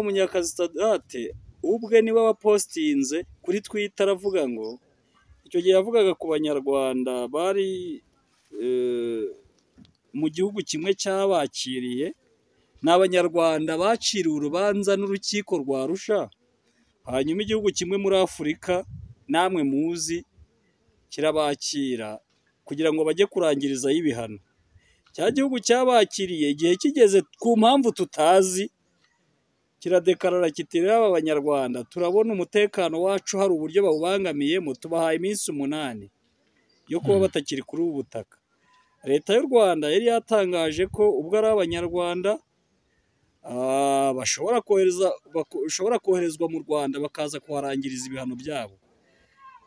Munyakazi Sadate ubwe niwe wapostinze kuri Twitter aravuga ngo icyo gihe yavugaga ku banyarwanda bari mu gihugu kimwe cyabakiriye n'abanyarwanda baciriwe urubanza n'urukiko rwa Arusha, hanyuma igihugu kimwe muri Afurika namwe muzi kirabakira kugira ngo bajye kurangirizayo ibihano. Cya gihugu cyabakiriye igihe kigeze ku mpamvu tutazi kiradekarara kiti rero aba banyarwanda turabona umutekano wacu hari uburyo bawubangamiyemo, tubahaye iminsi 8 yo kuba batakiri kuri ubu butaka. Leta y'u Rwanda yari yatangaje ko ubwo ari abanyarwanda bashobora koherezwa mu Rwanda bakaza kuharangiriza ibihano byabo.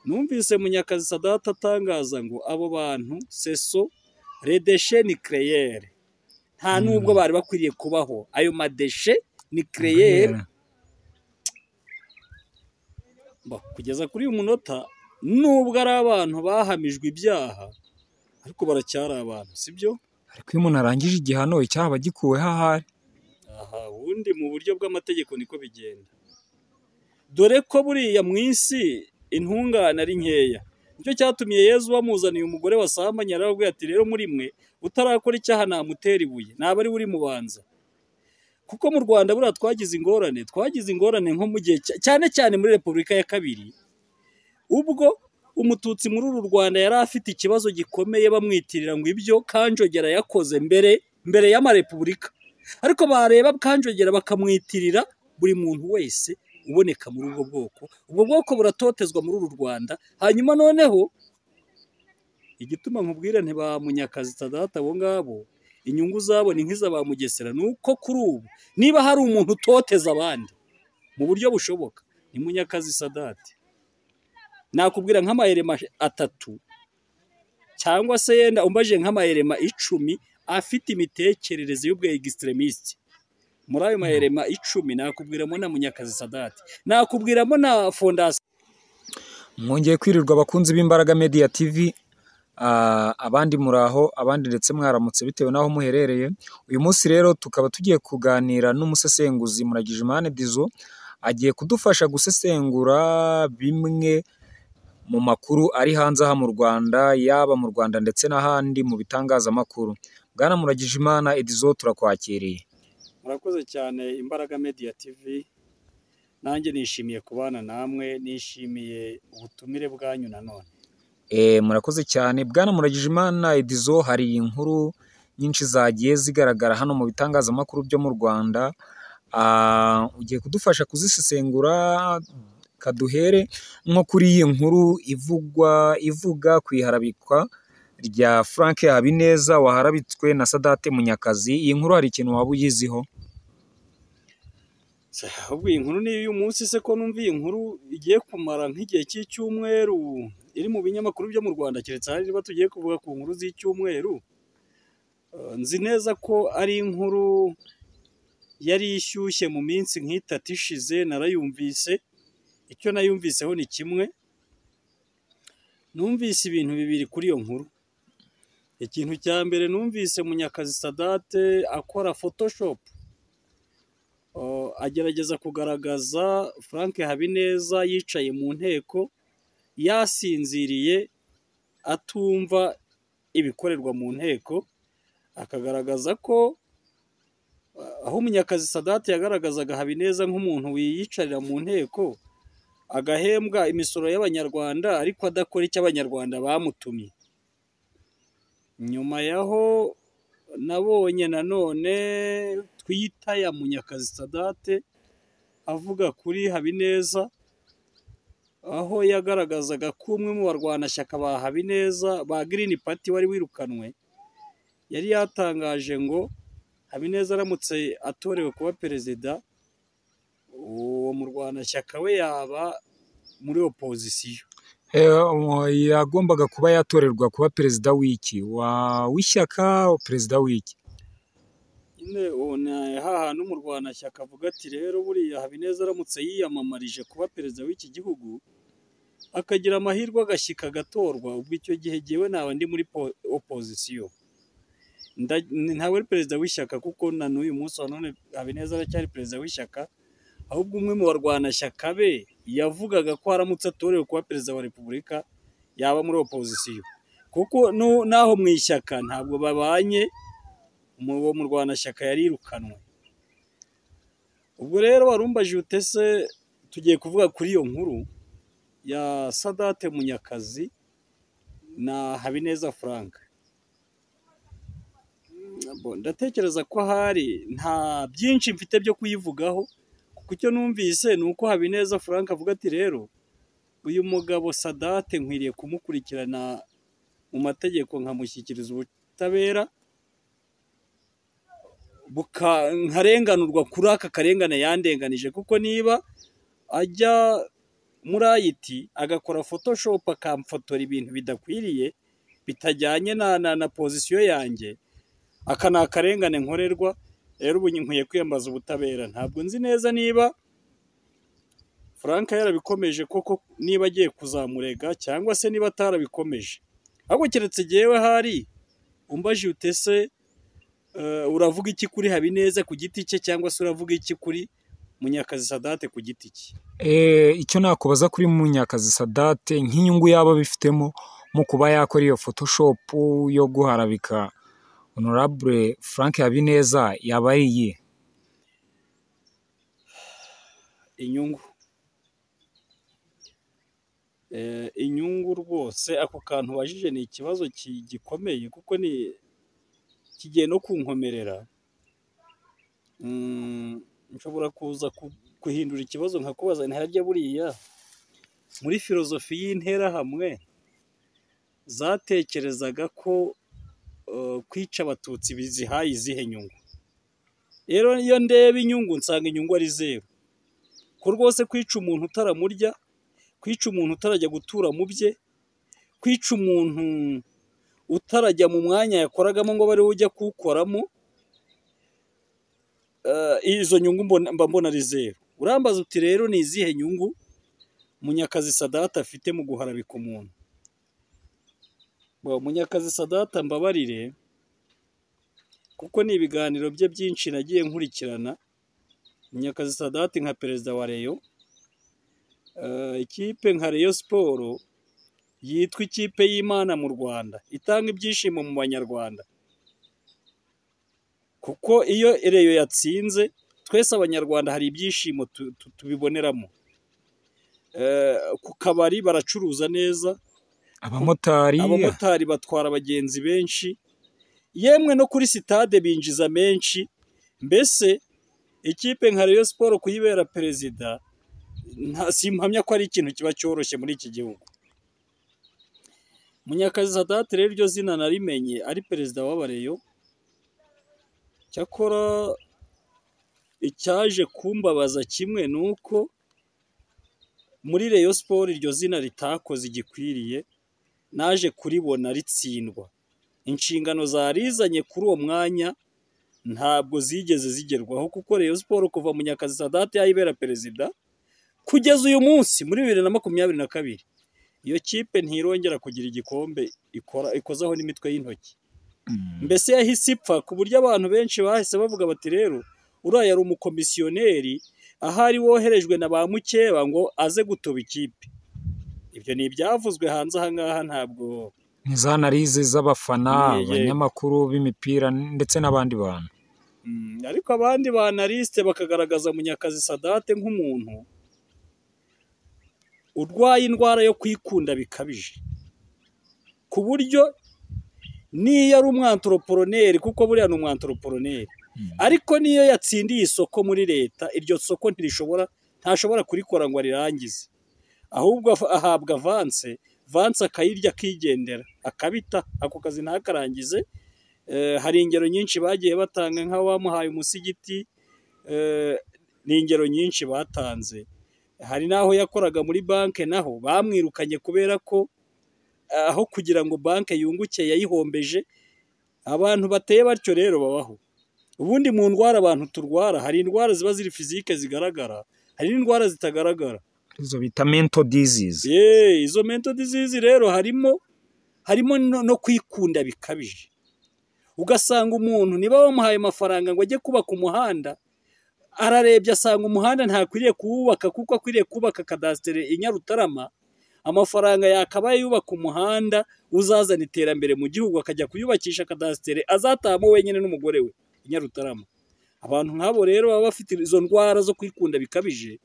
Numvise Munyakazi Sadate atangaza ngo abo bantu seso redeshe nucléaire nta nubwo bari bakwiriye kubaho, ayo madeshe nucléaire kugeza kuri uyu munota nubwo ari abantu bahamijwe ibyaha ariko baracyari abantu, sibyo? Ariko iyo umuntu arangije igihano icyaha gikuweho ahari. Ubundi mu buryo bw'amategeko niko bigenda, dore ko buriya mu isi intungane ari nkeya. Nicyo cyatumye Yezu bamuzaniye umugore wasambanye arababwira ati rero muri mwe utarakora icyaha namutera ibuye, naba ari buri mubanza. Kuko mu Rwanda buriya twagize ingorane nko mu gihe cyane cyane muri Repubulika ya Kabiri, ubwo umututsi muri uru Rwanda yari afite ikibazo gikomeye bamwitirira ngo ibyo Kanjogera yakoze mbere y'amarepubulika, ariko bareba Kanjogera bakamwitirira buri muntu wese uboneka muri ubwo bwoko buratotezwa muri uru Rwanda. Hanyuma noneho igituma nkubwira ntiba Munyakazi Sadate abo ngabo inyungu zabo ni nk'iza ba Mugesera, nuko kuri ubu niba hari umuntu utoteza abandi mu buryo bushoboka ni Munyakazi Sadate. Nakubwira nk'amaherema 3 cyangwa se yenda umbaje nk'amaherema 10 afite imitekerereze y'ubwe extremist. Muri ayo maherema 10 nakubwiramo na Munyakazi Sadate, nakubwiramo na fondation. Mwongeye kwirirwa abakunzi b'Imbaraga Media TV, abandi muraho, abandi ndetse mwaramutse bitewe naho muherereye. Uyu munsi rero tukaba tugiye kuganira n'umusesenguzi Muragijimana Dizo, agiye kudufasha gusesengura bimwe mu makuru ari hanze aha mu Rwanda, yaba mu Rwanda ndetse n'ahandi mu bitangazamakuru. Bwana Muragijimana Dizo turakwakiriye. Murakoze cyane Imbaraga Media TV, nanjye nishimiye kubana namwe, nishimiye ubutumire bwanyu nanone. Murakoze cyane Bwana Muragijimana Dizo, hari inkuru nyinshi zagiye zigaragara hano mu bitangazamakuru byo mu Rwanda, ugiye kudufasha kuzisesengura. Kaduhere nko kuri iyi nkuru ivuga ku iharabikwa rya Frank Habineza waharabitswe na Sadate Munyakazi. Iyi nkuru hari ikintu waba uyiziho? Ahubwo iyi nkuru ni uyu munsi se ko numva iyi nkuru igiye kumara nk'igihe cy'icyumweru iri mu binyamakuru byo mu Rwanda, keretse hari niba tugiye kuvuga ku nkuru z'icyumweru. Nzi neza ko ari inkuru yari ishyushye mu minsi nk'itatu ishize, narayumvise. Icyo nayumviseho ni kimwe, numvise ibintu bibiri kuri iyo nkuru. Ikintu cya mbere numvise Munyakazi Sadate akora Photoshop, agerageza kugaragaza Frank Habineza yicaye mu nteko yasinziriye atumva ibikorerwa mu nteko, akagaragaza ko aho Munyakazi Sadate yagaragazaga Habineza nk'umuntu wiyicarira mu nteko agahembwa imisoro y'abanyarwanda ariko adakora icyo abanyarwanda bamutumye. Nyuma yaho nabonye nanone Twitter ya Munyakazi Sadate avuga kuri Habineza, aho yagaragazaga ko umwe mu barwanashyaka ba Habineza ba Green Party wari wirukanwe, yari yatangaje ngo Habineza aramutse atorewe kuba perezida, uwo murwanashyaka we yaba muri opozisiyo. Yagombaga kuba yatorerwa kuba perezida w'iki? W'ishyaka, perezida w'iki? Hantu umurwanashyaka avuga ati rero buriya Habineza aramutse yiyamamarije kuba perezida w'iki gihugu akagira amahirwe agashyika agatorwa, ubwo icyo gihe jyewe naba ndi muri opozisiyo. Ntabwo ari perezida w'ishyaka kuko na n'uyu munsi wa none Habineza aracyari perezida w'ishyaka, ahubwo umwe mu barwanashyaka be yavugaga ko aramutse atorewe kuba perezida wa repubulika yaba muri opozisiyo, kuko naho mu ishyaka ntabwo babanye, uwo murwanashyaka yarirukanwe. Ubwo rero warumbaje utese tugiye kuvuga kuri iyo nkuru ya Sadate Munyakazi na Habineza Frank. Ndatekereza ko hari nta byinshi mfite byo kuyivugaho, kuko icyo numvise ni uko Habineza Frank avuga ati rero uyu mugabo Sadate nkwiriye kumukurikirana mu mategeko nkamushyikiriza ubutabera nkarenganurwa kuri aka karengane yandenganije, kuko niba ajya muri IT agakora photoshop akamfotora ibintu bidakwiriye bitajyanye na pozisiyo yanjye, aka ni akarengane nkorerwa. Rero ubu nkwiye kwiyambaza ubutabera. Ntabwo nzi neza niba Frank yarabikomeje koko, niba agiye kuzamurega cyangwa se niba atarabikomeje. Ahubwo keretse jyewe hari umbaje utese uravuga iki kuri Habineza ku giti cye, cyangwa se uravuga iki kuri Munyakazi Sadate ku giti cye? Icyo nakubaza kuri Munyakazi Sadate nk'inyungu yaba bifitemo mu kuba yakora iyo photoshop yo guharabika Honorable Frank Habineza yaba ari iyihe? Inyungu rwose, ako kantu wajije ni ikibazo gikomeye, kuko kigiye no kunkomerera. Nshobora kuza guhindura ikibazo nkakubaza ntarya buriya muri filozofi y'interahamwe zatekerezaga ko kwica abatutsi bizihaye izihe nyungu? Rero iyo ndeba inyungu nsanga inyungu ari zero, ko rwose kwica umuntu utaramurya, kwica umuntu utarajya gutura mu bye, kwica umuntu utarajya mu mwanya yakoragamo ngo bari ujya kuwukoramo, izo nyungu mba mbona ari zero. Urambaza uti rero ni izihe nyungu Munyakazi Sadate afite mu guharabika umuntu? Munyakazi Sadate mbabarire, kuko ni ibiganiro bye byinshi nagiye nkurikirana. Munyakazi Sadate nka perezida wa Rayon, ikipe nka Rayon Sport yitwa ikipe y'Imana mu Rwanda, itanga ibyishimo mu banyarwanda, kuko iyo Rayon yatsinze twese abanyarwanda hari ibyishimo tubiboneramo. Ku kabari baracuruza neza, abamotari batwara abagenzi benshi, yemwe no kuri sitade binjiza menshi. Mbese ikipe nka Rayon Sport kuyibera perezida simpamya ko ari ikintu kiba cyoroshye muri iki gihugu. Munyakazi Sadate rero iryo zina narimenye ari perezida w'Abareyo. Cyakora icyaje kumbabaza kimwe ni uko muri Rayon Sport iryo zina ritakoze igikwiriye, naje kuribona ritsindwa. Inshingano zarizanye kuri uwo mwanya ntabwo zigeze zigerwaho, kuko Rayon Sport kuva Munyakazi Sadate yayibera perezida kugeza uyu munsi muri 2022 iyo kipe ntirongera kugira igikombe ikozaho n'imitwe y'intoki. Mbese yahise ipfa, ku buryo abantu benshi bahise bavuga bati rero uriya yari umukomisiyoneri ahari woherejwe na ba mukeba ngo aze gutoba ikipe. Ibyo ni ibyavuzwe hanze aha ngaha, ntabwo n'izanarize z'abafana, abanyamakuru b'imipira ndetse n'abandi bantu. Ariko abandi banaliste bakagaragaza Munyakazi Sadate nk'umuntu urwaye indwara yo kwikunda bikabije, ku buryo niyo ari umwantroporoneri, kuko buriya ni umwantroporoneri, ariko niyo yatsindiye isoko muri leta, iryo soko ntashobora kurikora ngo arirangize, ahubwo ahabwa avance akayirya akigendera, akabita ako kazi ntakarangize. Hari ingero nyinshi bagiye batanga, nk'aho bamuhaye umusigiti, ni ingero nyinshi batanze. Hari n'aho yakoraga muri banki, naho bamwirukanye kubera ko aho kugira ngo banki yunguke yayihombeje. Abantu bateye batyo rero babaho. Ubundi mu ndwara abantu turwara, hari indwara ziba ziri fizike zigaragara, hari n'indwara zitagaragara, izo bita mental disease. Izo mental disease rero harimo no kwikunda bikabije. Ugasanga umuntu niba bamuhaye amafaranga ngo ajye kubaka umuhanda, ararebye asanga umuhanda ntakwiriye kuwubaka kuko akwiriye kubaka kadasitere i Nyarutarama, amafaranga yakabaye yubaka umuhanda uzazana iterambere mu gihugu akajya kuyubakisha kadasitere azatahamo wenyine n'umugore we i Nyarutarama. Abantu nk'abo rero baba bafite izo ndwara zo kwikunda bikabije.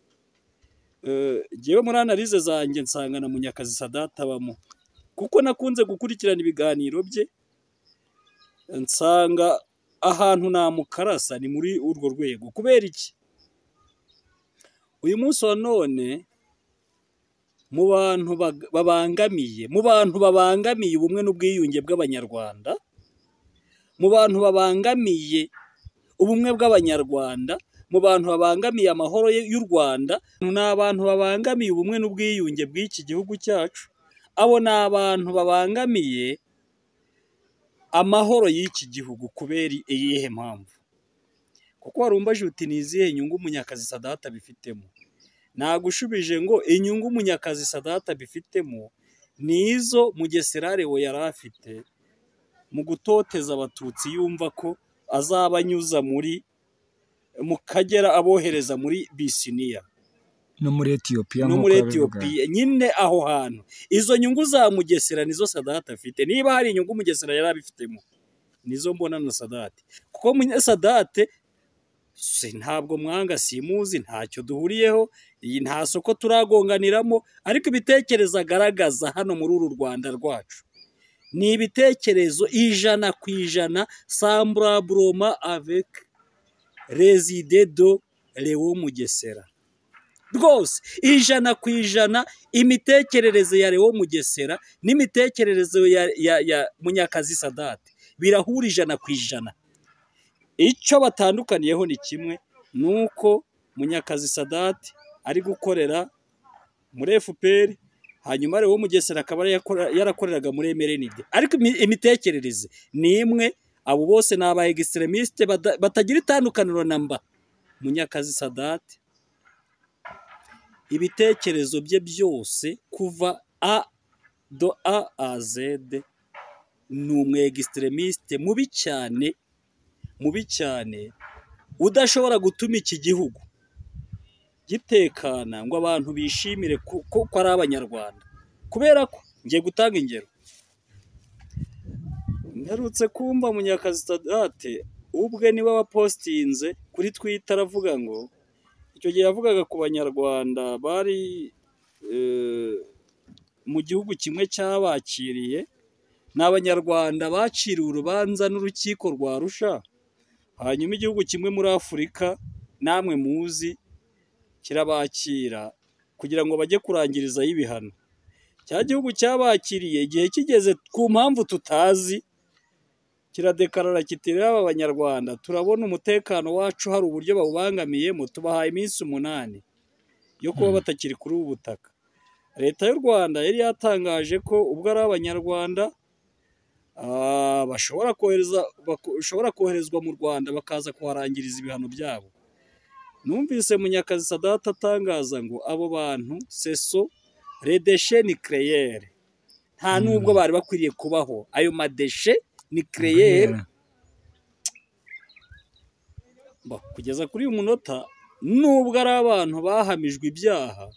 Ngewe muri analize zanjye nsanga na Munyakazi Sadate abamo, kuko nakunze gukurikirana ibiganiro bye, nsanga ahantu namukarasa ni muri urwo rwego. Kubera iki? Uyu munsi wa none mu bantu babangamiye ubumwe n'ubwiyunge bw'Abanyarwanda, mu bantu babangamiye ubumwe bw'Abanyarwanda, mu bantu babangamiye amahoro y'u Rwanda, ni abantu babangamiye ubumwe n'ubwiyunge bw'iki gihugu cyacu. Abo ni abantu babangamiye amahoro y'iki gihugu. Kubera iyihe mpamvu? Kuko warumbaje uti ni izihe nyungu Munyakazi Sadate abifitemo? Nagushubije ngo inyungu Munyakazi Sadate abifitemo ni izo Mugesera Leo yari afite mu gutoteza Abatutsi, yumva ko azaba anyuza mu Kagera abohereza muri Bisiniya no muri Etiyopiya, nyine aho hantu. Izo nyungu za Mugesera nizo Sadate afite. Niba hari inyungu Mugesera yari abifitemo, nizo mbona na Sadate. Kuko Sadate ntabwo mwanga, simuzi, ntacyo duhuriyeho, iyi nta soko turagonganiramo, ariko ibitekerezo agaragaza hano muri uru Rwanda rwacu ni ibitekerezo 100% semblablement avec les idées de Leo Mugesera. Rwose 100% imitekerereze ya Leo Mugesera n'imitekerereze ya Munyakazi Sadate birahura 100%. Icyo batandukaniyeho ni kimwe, nuko Munyakazi Sadate ari gukorera muri FPR, hanyuma Leo Mugesera akaba yarakoreraga muri MRND, ariko imitekerereze ni imwe. Abo bose ni aba extremiste batagira itandukaniro namba. Munyakazi Sadate ibitekerezo bye byose kuva A a Z ni umu extremiste mubi cyane, udashobora gutuma iki gihugu gitekana ngo abantu bishimire ko ari Abanyarwanda. Kubera ko ngiye gutanga ingero, mperutse kumva Munyakazi Sadate ubwe niwe wapostinze kuri Twitter aravuga ngo, icyo gihe yavugaga ku Banyarwanda bari mu gihugu kimwe cyabakiriye, n'Abanyarwanda baciriwe urubanza n'urukiko rwa Arusha, hanyuma igihugu kimwe muri Afurika namwe muzi kirabakira kugira ngo bajye kurangirizayo ibihano. Cya gihugu cyabakiriye igihe kigeze ku mpamvu tutazi, kiradekarara kiti rero aba Banyarwanda turabona umutekano wacu hari uburyo bawubangamiyemo, tubahaye iminsi 8 yo kuba batakiri kuri ubu butaka. Leta y'u Rwanda yari yatangaje ko ubwo ari Abanyarwanda bashobora koherezwa mu Rwanda bakaza kuharangiriza ibihano byabo. Numvise Munyakazi Sadate atangaza ngo abo bantu seso redeshe nucléaire, nta nubwo bari bakwiriye kubaho ayo madeshe nucléaire. Kugeza kuri uyu munota, nubwo ari abantu bahamijwe ibyaha,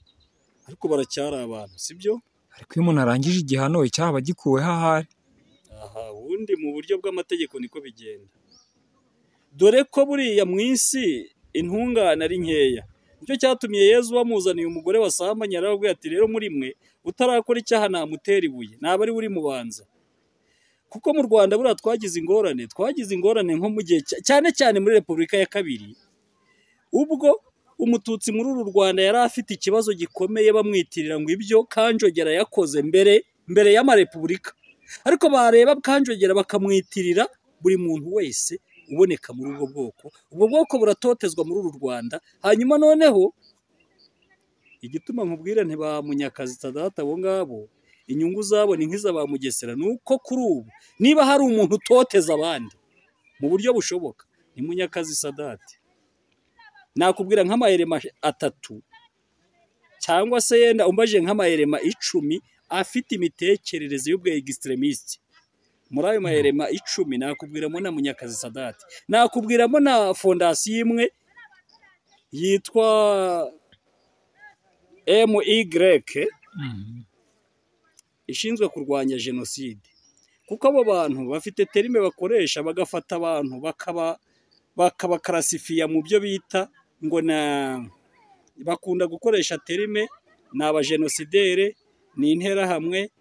ariko baracyari abantu, sibyo? Ariko iyo umuntu arangije igihano icyaha gikuweho ahari. Ubundi mu buryo bw'amategeko niko bigenda. Dore ko buriya mu isi intungane ari nkeya. Nicyo cyatumye Yezu bamuzaniye umugore wasambanye, arababwira ati rero muri mwe utarakora icyaha namutera ibuye, naba ari uri mubanza. Kuko mu Rwanda buriya twagize ingorane nko mu gihe cyane muri Repubulika ya Kabiri, ubwo Umututsi muri uru Rwanda yari afite ikibazo gikomeye, bamwitirira ngo ibyo Kanjogera yakoze mbere y'amarepubulika, ariko bareba Kanjogera bakamwitirira buri muntu wese uboneka muri ubwo bwoko. Ubwo bwoko buratotezwa muri uru Rwanda. Hanyuma noneho igituma nkubwira ntiba Munyakazi Sadate abo ngabo inyungu zabo ni nk'iza ba Mugesera, nuko kuri ubu niba hari umuntu utoteza abandi mu buryo bushoboka ni Munyakazi Sadate. Nakubwira nk'amayerema 3 cyangwa se yenda umbaje nk'amayerema 10 afite imitekerereze y'ubwo extremiste. Muri ayo mayerema 10 nakubwiramo na Munyakazi Sadate, nakubwiramo na fondasiyo imwe yitwa MY ishinzwe kurwanya jenoside, kuko abo bantu bafite terime bakoresha bagafata abantu bakabakarasifiya mu byo bita ngo bakunda gukoresha terime ni abajenosidere, ni interahamwe,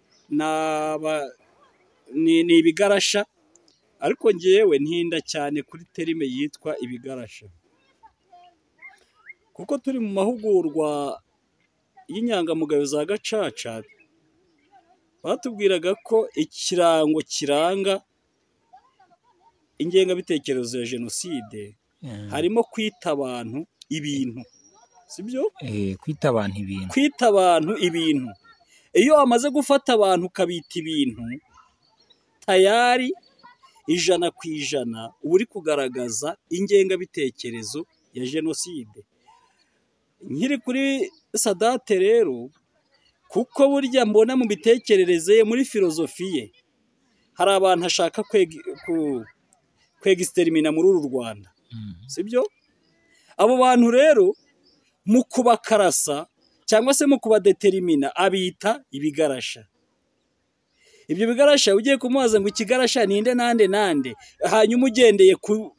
ni ibigarasha, ariko ngewe ntinda cyane kuri terime yitwa ibigarasha, kuko turi mu mahugurwa y'inyangamugayo za gacaca batubwiraga ko ikirango kiranga ingengabitekerezo ya jenoside harimo kwita abantu ibintu, sibyo? Kwita abantu ibintu, kwita abantu ibintu. Iyo wamaze gufata abantu ukabita ibintu tayari 100% uba uri kugaragaza ingengabitekerezo ya jenoside. Nkiri kuri Sadate rero, kuko burya mbona mu bitekerereze muri filozofi ye hari abantu ashaka kwegisiterimina muri uru Rwanda, sibyo? Abo bantu rero mu kubakarasa cyangwa se mu kubadeterimina abita ibigarasha. Ibyo bigarasha ugiye kumubaza ngo ikigarasha ninde nande, hanyuma ugendeye ku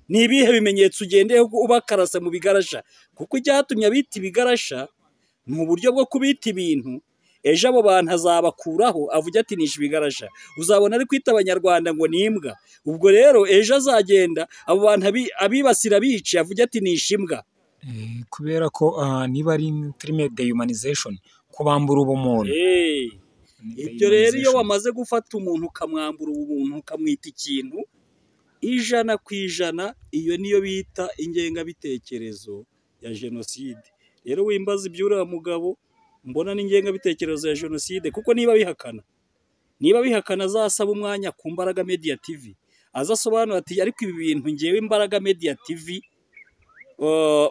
ni ibihe bimenyetso ugendeye ubakarasa mu bigarasha, kuko icyatumye abita ibigarasha ni uburyo bwo kubita ibintu. Ejo abo bantu azabakuraho avuga ati nishe ibigarasha, uzabona ari kwita abanyarwanda ngo ni imbwa. Ubwo rero ejo azagenda abo bantu abibasira bice avuga ati nishe imbwa, kubera ko niba ari terime dehumanization, kubambura ubumuntu. Ibyo rero iyo wamaze gufata umuntu ukamwambura ubumuntu ukamwita ikintu 100%, iyo niyo bita ingengabitekerezo ya jenoside. Rero wimbaza iby'uriya mugabo mbona n'ingengabitekerezo ya jenoside, kuko niba bihakana azasaba umwanya ku Mbaraga Media TV azasobanura ati ariko ibi bintu ngewe Imbaraga Media TV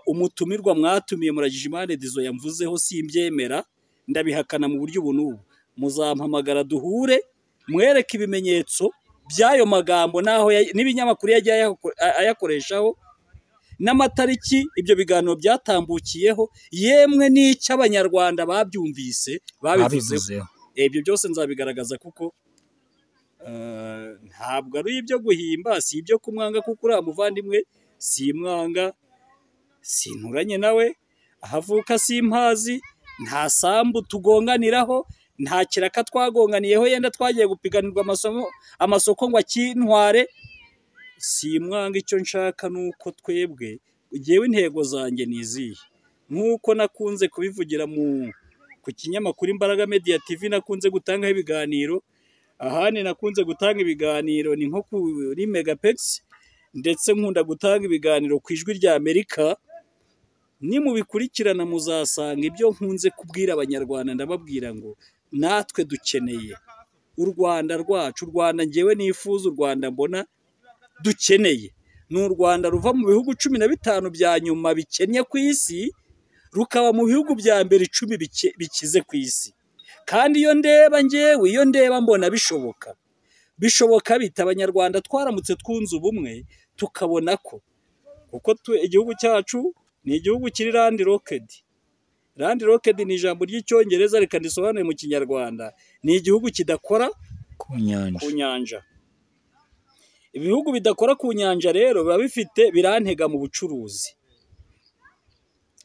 umutumirwa mwatumiye Muragijimana Dizo yamvuzeho simbyemera, ndabihakana mu buryo ubu n'ubu. Muzampamagara duhure mwereke ibimenyetso by'ayo magambo naho n'ibinyamakuru yagiye ayakoreshaho n'amatariki ibyo biganiro byatambukiyeho, yemwe n'icyo abanyarwanda babyumvise babivuzeho. Ibyo byose nzabigaragaza, kuko ntabwo ari ibyo guhimba, si ibyo kumwanga, kuko uriya muvandimwe simwanga, sinturanye nawe, ahavuka simpazi, nta sambu tugonganiraho, nta kiraka twagonganiyeho yenda twagiye gupiganirwa amasoko ngo akintware. Simwanga, icyo nshaka nuko twebwe ngewe intego zanjye nizihe, nkuko nakunze kubivugira ku kinyamakuru Imbaraga Media TV, nakunze gutangaho ibiganiro, ahandi nakunze gutanga ibiganiro ni nko kuri Megapex, ndetse nkunda gutanga ibiganiro ku Ijwi rya Amerika. Nimubikurikirana muzasanga ibyo nkunze kubwira abanyarwanda, ndababwira ngo natwe dukeneye u Rwanda rwacu. U Rwanda ngewe nifuza, u Rwanda mbona dukeneye ni u Rwanda ruva mu bihugu 15 bya nyuma bikennye ku isi, rukaba mu bihugu bya mbere 10 bikize ku isi. Kandi iyo ndeba mbona bishoboka bita abanyarwanda twaramutse twunze ubumwe, tukabona ko kuko igihugu cyacu ni igihugu kiri landlocked. Landlocked ni ijambo ry'icyongereza, reka ndisobanure mu kinyarwanda, ni igihugu kidakora ku nyanja. Ibihugu bidakora ku nyanja rero birantega mu bucuruzi,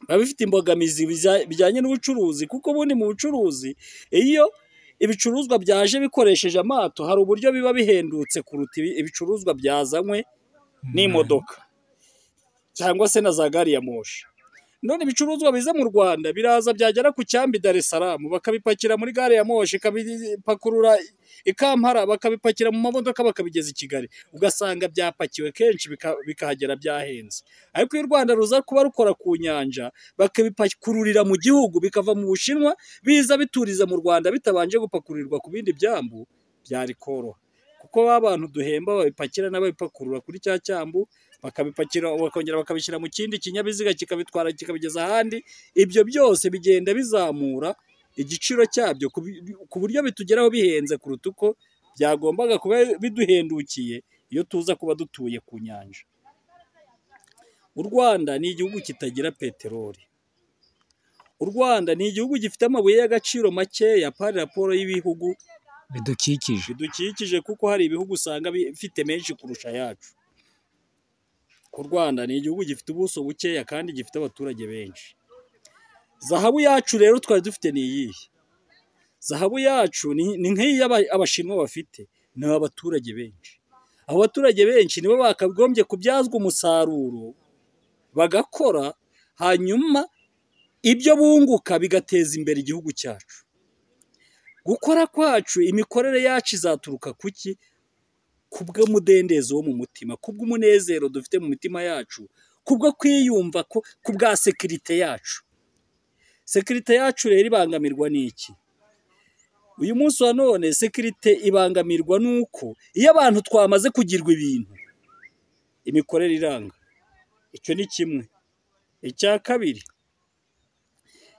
biba bifite imbogamizi bijyanye n'ubucuruzi, kuko ubundi mu bucuruzi iyo ibicuruzwa byaje bikoresheje amato hari uburyo biba bihendutse kuruta ibicuruzwa byazanywe n'imodoka cyangwa se na za gari ya moshi. None ibicuruzwa biza mu Rwanda biraza byagera ku cyambi Dar es Salaam, bakabipakira muri gare ya moshi, ikabipakurura i Kampala, bakabipakira mu mamodoka bakabigeza i Kigali, ugasanga byapakiwe kenshi bikahagera byahenze. Ariko iyo u Rwanda ruza kuba rukora ku nyanja, bakabipakururira mu gihugu, bikava mu Bushinwa biza bituriza mu Rwanda bitabanje gupakurirwa ku bindi byambu, byari koroha. Kuko abantu duhemba babipakira n'ababipakurura kuri cya cyambu, bakabipakira bakongera bakabishyira mu kindi kinyabiziga kikabitwara kikabigeza ahandi. Ibyo byose bigenda bizamura igiciro cyabyo ku buryo bitugeraho bihenze kuruta uko byagombaga kuba biduhendukiye iyo tuza kuba dutuye ku nyanja. u Rwanda ni igihugu kitagira peteroli, u Rwanda ni igihugu gifite amabuye y'agaciro makeya pari raporo y'ibihugu bidukikije, kuko hari ibihugu usanga bifite menshi kurusha yacu. U Rwanda ni igihugu gifite ubuso bukeya kandi gifite abaturage benshi. Zahabu yacu rero twari dufite ni iyihe? Zahabu yacu ni nk'iyo Abashinwa bafite, ni abaturage benshi. Abo baturage benshi nibo bakagombye kubyazwa umusaruro, bagakora, hanyuma ibyo bunguka bigateza imbere igihugu cyacu. Gukora kwacu, imikorere yacu izaturuka kuki? Kubw'umudendezo wo mu mutima, kubw'umunezero dufite mu mitima yacu, kubwo kwiyumva ko kubwa sekirite yacu. Sekirite yacu rero ibangamirwa n'iki? Uyu munsi wa none sekirite ibangamirwa n'uko iyo abantu twamaze kugirwa ibintu, imikorere iranga. Icyo ni kimwe. Icya kabiri,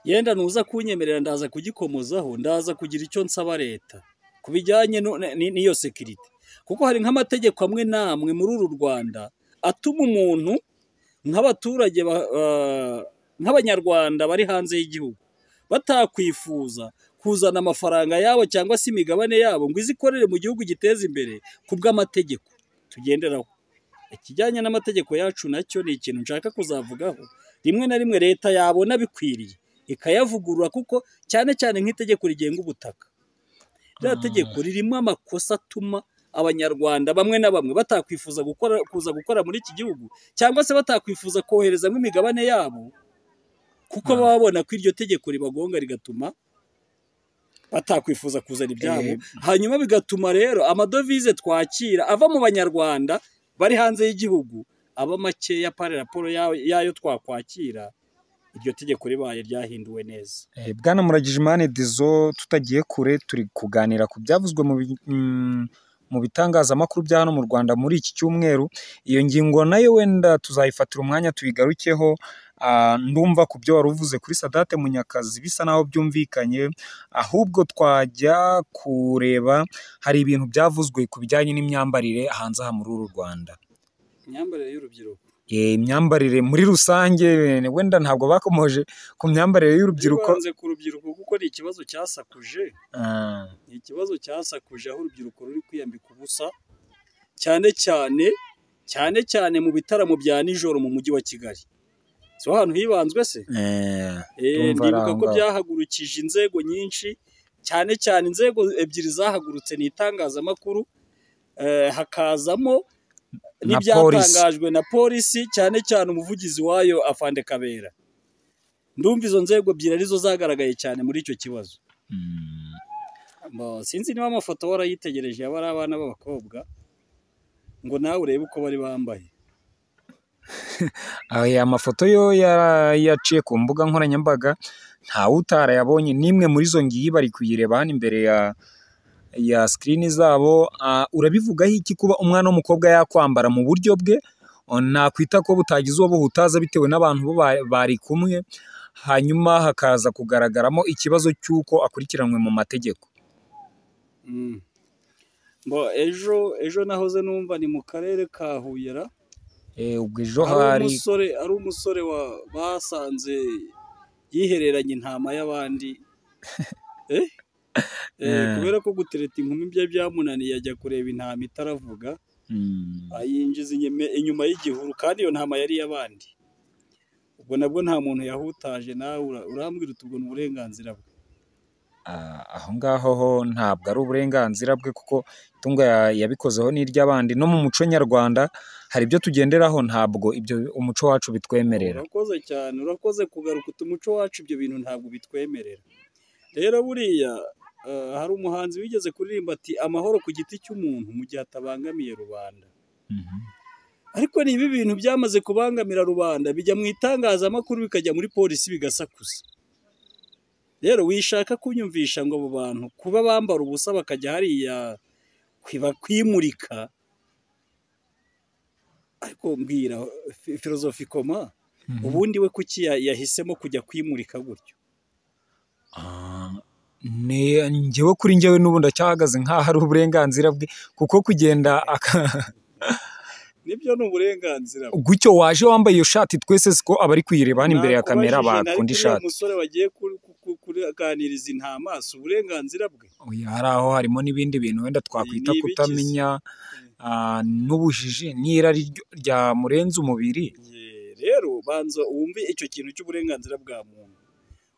yenda nuza kunyemerera ndaza kugikomozaho, ndaza kugira icyo nsaba leta ku bijyanye n'iyo sekirite, kuko hari nk'amategeko amwe n'amwe muri uru Rwanda atuma umuntu nk'abaturage nk'abanyarwanda bari hanze y'igihugu batakwifuza kuzana amafaranga yabo cyangwa se imigabane yabo ngo izikorere mu gihugu giteza imbere ku bw'amategeko tugenderaho. Ikijyanye n'amategeko yacu nacyo ni ikintu nshaka kuzavugaho. Rimwe na rimwe leta yabona bikwiriye ikayavugurura, kuko cyane cyane nk'itegeko rigenga ubutaka, rya tegeko ririmo amakosa atuma abanyarwanda bamwe na bamwe batakwifuza kuza gukora muri iki gihugu, cyangwa se batakwifuza koherezamo imigabane yabo, kuko baba babona ko iryo tegeko ribagonga rigatuma batakwifuza kuzana ibyabo. Hanyuma bigatuma rero amadovize twakira ava mu banyarwanda bari hanze y'igihugu aba makeya pari raporo yayo twakwakira, iryo tegeko ribaye ryahinduwe neza. Bwana Muragijimana Dizo, tutagiye kure, turi kuganira ku byavuzwe mu bitangazamakuru bya hano mu Rwanda muri iki cyumweru. Iyo ngingo nayo wenda tuzayifatira umwanya tuyigarukeho. Ndumva ku byo wari uvuze kuri Sadate Munyakazi bisa naho byumvikanye, ahubwo twajya kureba hari ibintu byavuzwe ku bijyanye n'imyambarire hanze aha muri uru Rwanda. Imyambarire y'urubyiruko, imyambarire muri rusange, wenda ntabwo bakomoje ku myambarire y'urubyiruko. Bibanze ku rubyiruko kuko ni ikibazo cyasakuje. Ni ikibazo cyasakuje aho urubyiruko ruri kwiyambika ubusa, cyane cyane mu bitaramo bya nijoro mu mujyi wa Kigali. So ahantu hibanzwe se? Ndibuka ko byahagurukije inzego nyinshi, cyane cyane inzego ebyiri zahagurutse ni itangazamakuru, hakazamo n'ibyatangajwe na polisi, cyane cyane umuvugizi wayo Afande Kabera. Ndumva izo nzego ebyiri arizo zagaragaye cyane muri icyo kibazo. Sinzi niba amafoto warayitegereje yaba ari abana b'abakobwa, ngo nawe urebe uko bari bambaye. Aya mafoto yo yaciye ku mbuga nkoranyambaga, ntawe utarayabonye. Nimwe muri zo ngiyi bari kuyireba hano imbere ya screen zabo. Urabivugaho iki kuba umwana w'umukobwa yakwambara mu buryo bwe nakwita ko butagize uwo buhutaza bitewe n'abantu bo bari kumwe, hanyuma hakaza kugaragaramo ikibazo cy'uko akurikiranwe mu mategeko? Ejo nahoze numva ni mu karere ka Huye, ubwo ejo ari umusore basanze yihereranye intama y'abandi, kubera ko gutereta inkumi bye byamunaniye, ajya kureba intama itaravuga, ayinjiza inyuma y'igihuru, kandi iyo ntama yari iy'abandi. Ubwo nabwo nta muntu yahutaje, nawe urambwira uti ubwo ni uburenganzira bwe. Aho ngaho ho ntabwo ari uburenganzira bwe, kuko itungo yabikozeho n'iry'abandi. No mu muco nyarwanda hari ibyo tugenderaho, ntabwo ibyo umuco wacu bitwemerera. Urakoze cyane, urakoze kugaruka uti umuco wacu ibyo bintu ntabwo bitwemerera. Rero buriya hari umuhanzi wigeze kuririmba ati amahoro ku giti cy'umuntu mu gihe atabangamiye rubanda. Ariko niba ibintu byamaze kubangamira rubanda, bijya mu itangazamakuru, bikajya muri polisi, bigasakuza. Rero wishaka kunyumvisha ngo abo bantu kuba bambara ubusa bakajya hariya kwimurika, ariko mbwira filozofikoma, ubundi we kuki yahisemo kujya kwimurika gutyo? Njyewe kuri n'ubu ndacyahagaze nk'aho ari uburenganzira bwe, kuko kugenda nibyo ni uburenganzira bwe. gutyo waje wambaye iyo shati twese siko abari kuyireba hano imbere ya kamera Nakubajije, bakunda nari ishati. umusore wagiye kuganiriza intama, si uburenganzira bwe. Oya, hari aho harimo n'ibindi bintu wenda twakwita Ni ibiki se? kutamenya n'ubujiji n'irari ryamurenze umubiri. Rero banza wumve icyo kintu cy'uburenganzira bwa muntu.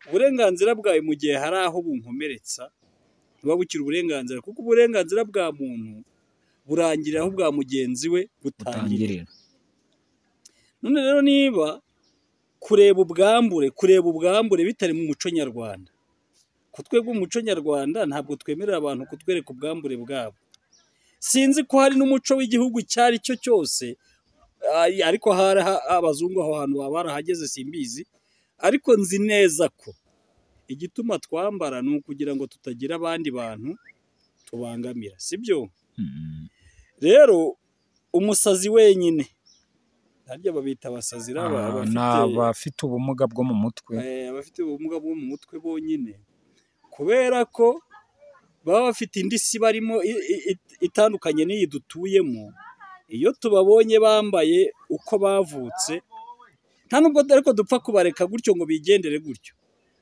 Uburenganzira bwawe mu gihe hari aho bunkomeretsa buba bukiri uburenganzira, kuko uburenganzira bwa muntu burangirira aho bwa mugenzi we butangirira. None rero niba kureba ubwambure bitari mu muco nyarwanda, ku twebwe umuco nyarwanda ntabwo twemerera abantu kutwereka ubwambure bwabo. Sinzi ko hari n'umuco w'igihugu cyari cyo cyose, ariko hari abazungu aho hantu baba barahageze simbizi, ariko nzi neza ko igituma twambara ni ukugira ngo tutagira abandi bantu tubangamira, sibyo? Rero umusazi wenyine, harya babita abasazi, abafite ubumuga bwo mu mutwe, abafite ubumuga bwo mu mutwe bonyine, kubera ko baba bafite indi si barimo itandukanye n'iyi dutuyemo. Iyo tubabonye bambaye uko bavutse, nta nubwo ariko dupfa kubareka gutyo ngo bigendere gutyo,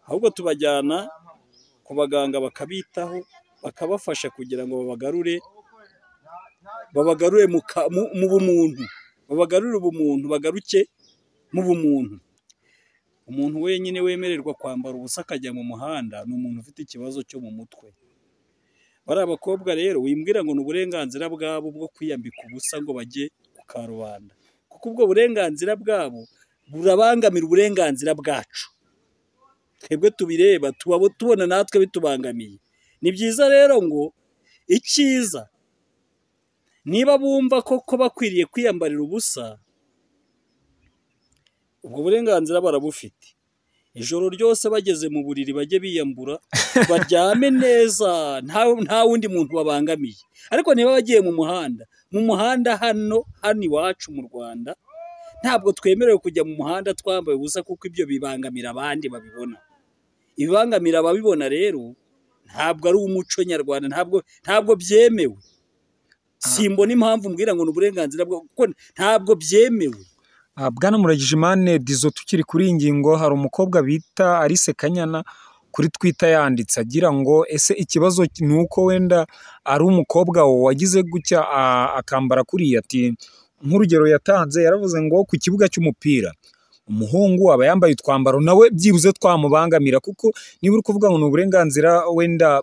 ahubwo tubajyana ku baganga bakabitaho, bakabafasha kugira ngo babagarure mu bumuntu, babagarure ubumuntu, bagaruke mu bumuntu. Umuntu wenyine wemererwa kwambara ubusa akajya mu muhanda ni umuntu ufite ikibazo cyo mu mutwe. Bariya bakobwa rero wimbwira ngo ni uburenganzira bwabo bwo kwiyambika ubusa ngo bajye ku karubanda, kuko ubwo burenganzira bwabo burabangamira uburenganzira bwacu. Twebwe tubireba tubona natwe bitubangamiye. Ni byiza rero ngo icyiza, niba bumva koko bakwiriye kwiyambarira ubusa, ubwo burenganzira barabufite. Ijoro ryose bageze mu buriri bajye biyambura, baryame neza, nta wundi muntu babangamiye. Ariko niba bagiye mu muhanda hano iwacu mu Rwanda, ntabwo twemerewe kujya mu muhanda twambaye ubusa, kuko ibyo bibangamira abandi babibona. Ibibangamira ababibona rero ntabwo ari umuco nyarwanda, ntabwo byemewe. Simbona impamvu mbwira ngo ni uburenganzira bwo, kuko ntabwo byemewe. Bwana Muragijimana Dizo, tukiri kuri iyi ngingo, hari umukobwa bita Alice Kanyana kuri Twitter yanditse agira ngo ese ikibazo ni uko wenda ari umukobwa wagize gutya akambara kuriya. Ati nk'urugero yatanze, yaravuze ngo ku kibuga cy'umupira umuhungu aba yambaye utwambaro nawe byibuze twamubangamira, kuko niba uri kuvuga ngo ni uburenganzira wenda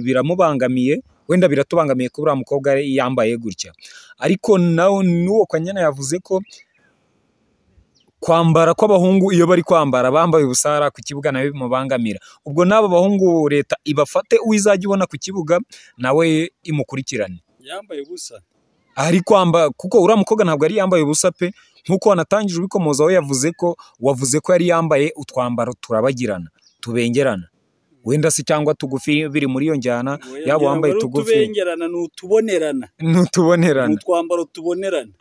biramubangamiye, wenda biratubangamiye ko uriya mukobwa yambaye gutya. Ariko nawe n'uwo Kanyana yavuze ko kwambara kw'abahungu iyo bari kwambara bambaye ubusara ku kibuga nawe bimubangamira. Ubwo n'abo bahungu leta ibafate, uwizajya ubona ku kibuga nawe imukurikirane yambaye ubusa, ari kwambara, kuko uriya mukobwa ntabwo yari yambaye ubusa pe, nk'uko wanatangije ubikomozaho, wavuze ko yari yambaye utwambaro turabagirana tubengerana, wenda se cyangwa tugufi, biri muri iyo njyana. Yaba wambaye tugufi, tubengerana n'utubonerana, utwambaro tubonerana.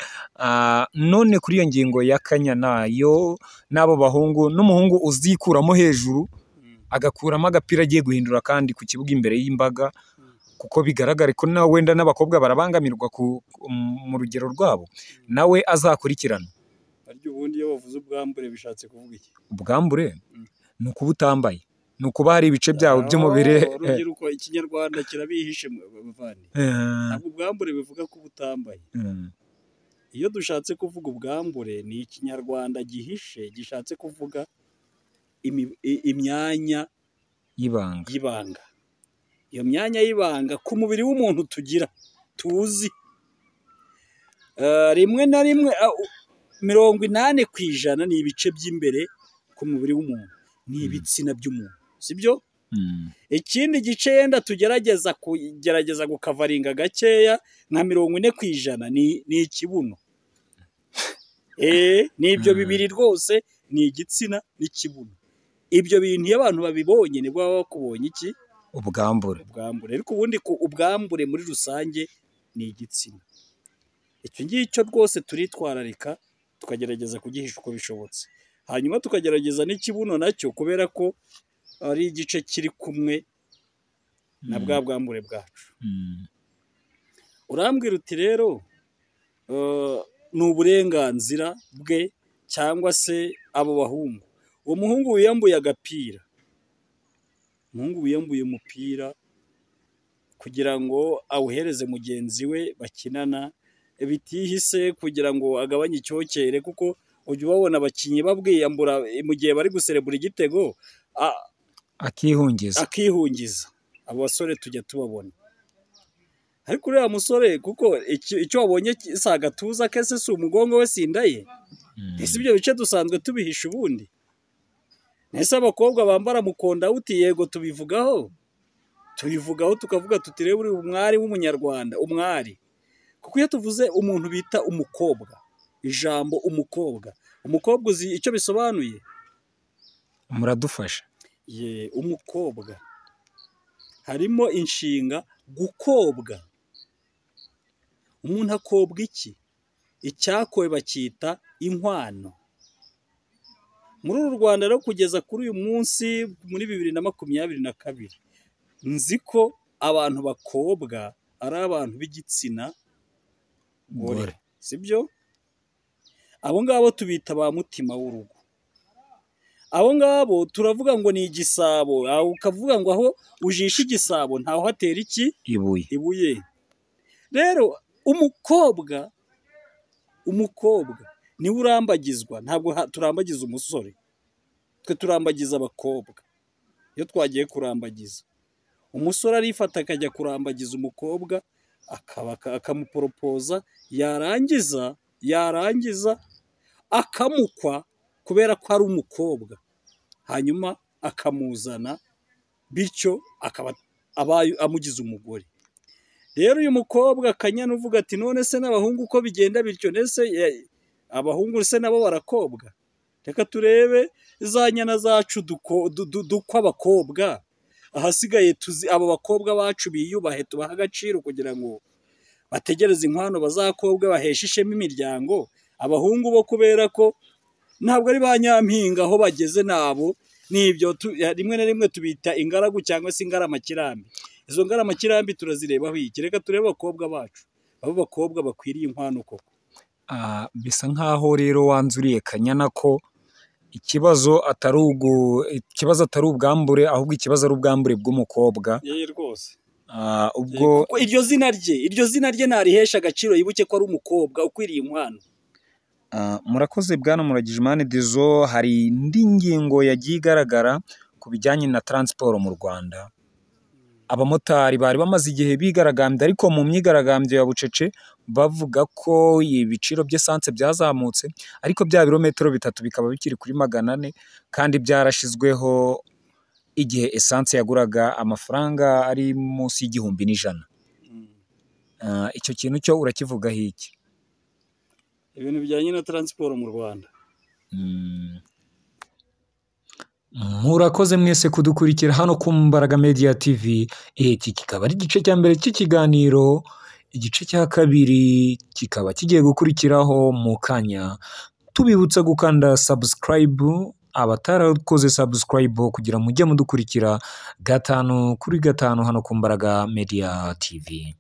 None kuri iyo ngingo ya Kanyana yo n'abo bahungu, n'umuhungu uzikuramo hejuru agakuramo agapira agiye guhindura kandi ku kibuga imbere y'imbaga, kuko bigaragara ko nawe wenda n'abakobwa barabangamirwa mu rugero rwabo, nawe azakurikirana. Ariko ubundi iyo bavuze ubwambure bishatse kuvuga iki? Ubwambure ni ukuba utambaye, ni ukuba hari ibice byawe by'umubiri. Urubyiruko ikinyarwanda kirabihishe bavandi, ntabwo ubwambure bivuga ko utambaye. Iyo dushatse kuvuga ubwambure ni ikinyarwanda gihishe, gishatse kuvuga imyanya y'ibanga. Iyo myanya y'ibanga ku mubiri w'umuntu tuzi, rimwe na rimwe 80% ni ibice by'imbere ku mubiri w'umuntu, ni ibitsina by'umuntu, sibyo? Ikindi gice yenda tugerageza gukavaringa gakeya nka 40% ni ikibuno. Ni ibyo bibiri rwose, ni igitsina n'ikibuno. Ibyo bintu iyo abantu babibonye nibwo baba bakubonye iki? Ubwambure. Ariko ubundi ubwambure muri rusange ni igitsina. Icyo ngicyo rwose turitwararika, tukagerageza kugihisha uko bishobotse. Hanyuma tukagerageza n'ikibuno nacyo, kubera ko ari igice kiri kumwe na bwa bwambure bwacu. Urambwira uti rero ni uburenganzira bwe cyangwa se abo bahungu. Uwo muhungu wiyambuye agapira, umuhungu wiyambuye umupira kugira ngo awuhereze mugenzi we bakinana bitihise, kugira ngo agabanye icyokere, kuko ujya ubabona abakinnyi babwiyambura mu gihe bari guserebura igitego akihungiza. Abo basore tujya tubabona, ariko uriya musore kuko icyo wabonye si agatuza ke, se si umugongo we, si inda ye, ese ibyo bice dusanzwe tubihisha ubundi. Nese abakobwa bambara mukondawuti, yego tubivugaho tukavuga tuti reba uri umwari w'umunyarwanda, umwari. Kuko iyo tuvuze umuntu bita umukobwa, ijambo umukobwa uzi icyo bisobanuye? Muradufasha. Umukobwa harimo inshinga gukobwa. Umuntu akobwa iki? Icyakowe bacyita inkwano. Muri uru Rwanda rero kugeza kuri uyu munsi muri 2022 nzi ko abantu bakobwa ari abantu b'igitsina gore, sibyo? Abo ngabo tubita ba mutima w'urugo. Abo ngabo turavuga ngo ni igisabo, ukavuga ngo aho ujisha igisabo ntaho hatera iki? Ibuye. Rero umukobwa niwe urambagizwa, ntabwo turambagiza umusore, twe turambagiza abakobwa. Iyo twagiye kurambagiza, umusore arifata akajya kurambagiza umukobwa, akamuporopoza, yarangiza akamukwa kubera ko ari umukobwa, hanyuma akamuzana, bityo akaba amugize umugore. Rero uyu mukobwa akanyana uvuga ati none se n'abahungu uko bigenda bityo, nese abahungu se nabo barakobwa? Reka turebe za nyana zacu dukwa abakobwa, ahasigaye abo bakobwa bacu biyubahe, tubaha agaciro kugira ngo bategereze inkwano bazakobwa, baheshe ishema imiryango. Abahungu bo kubera ko ntabwo ari ba nyampinga, aho bageze nabo nibyo rimwe na rimwe tubita ingaragu cyangwa se ingaramakirambi. Izo ngaramakirambi turazirebaho iki? Reka turebe abakobwa bacu, abo bakobwa bakwiriye inkwano koko. Bisa nkaho rero wanzuriye Kanyana ko ikibazo atari ubwambure, ahubwo ikibazo ari ubwambure bw'umukobwa. Rwose. Ubwo iryo zina rye narihesha agaciro, yibuke ko ari umukobwa ukwiriye inkwano. Murakoze Bwana Muragijimana Dizo. Hari indi ngingo yagiye igaragara ku bijyanye na transport mu Rwanda. Abamotari bari bamaze igihe bigaragambye, ariko mu myigaragambyo ya bucece bavuga ko ibiciro by'esanse byazamutse, ariko bya birometero 3 bikaba bikiri kuri 400, kandi byarashizweho igihe esanse yaguraga amafaranga ari munsi y'1,100. Icyo kintu cyo urakivugaho iki? Ibintu bijyanye na transport mu Rwanda. Murakoze mwese kudukurikira hano ku Mbaraga Media TV. Iki kikaba ari igice cya mbere cy'ikiganiro, igice cya kabiri kikaba kigiye gukurikiraho mu kanya. Tubibutsa gukanda subscribe, abatarakoze subscribe, kugira mujye mudukurikira 5 kuri 5 hano ku Mbaraga Media TV.